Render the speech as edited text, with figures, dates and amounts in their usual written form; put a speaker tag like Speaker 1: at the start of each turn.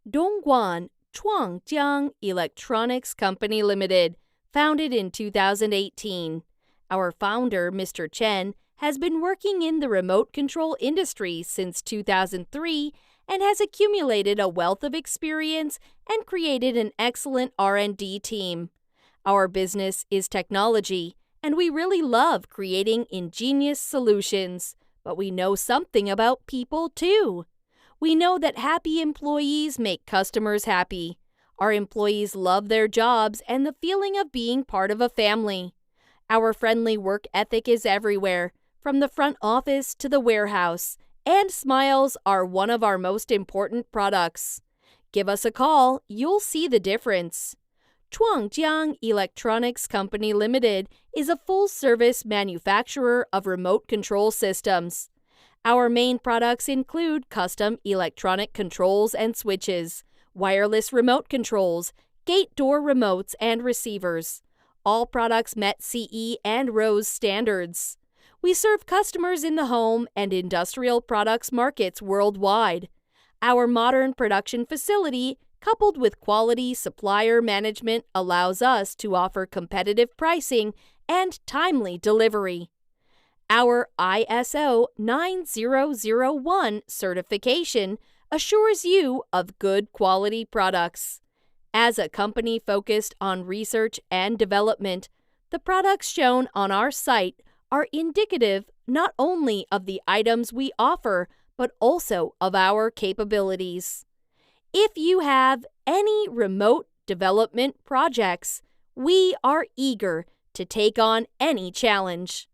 Speaker 1: Dongguan Chuangjiang Electronics Company Limited, founded in 2018. Our founder, Mr. Chen, has been working in the remote control industry since 2003 and has accumulated a wealth of experience and created an excellent R&D team. Our business is technology, and we really love creating ingenious solutions, but we know something about people too. We know that happy employees make customers happy. Our employees love their jobs and the feeling of being part of a family. Our friendly work ethic is everywhere, from the front office to the warehouse, and smiles are one of our most important products. Give us a call, you'll see the difference. Chuangjiang Electronics Company Limited is a full-service manufacturer of remote control systems. Our main products include custom electronic controls and switches, wireless remote controls, gate door remotes and receivers. All products met CE and RoHS standards. We serve customers in the home and industrial products markets worldwide. Our modern production facility, coupled with quality supplier management, allows us to offer competitive pricing and timely delivery. Our ISO 9001 certification assures you of good quality products. As a company focused on research and development, the products shown on our site are indicative not only of the items we offer, but also of our capabilities. If you have any remote development projects, we are eager to take on any challenge.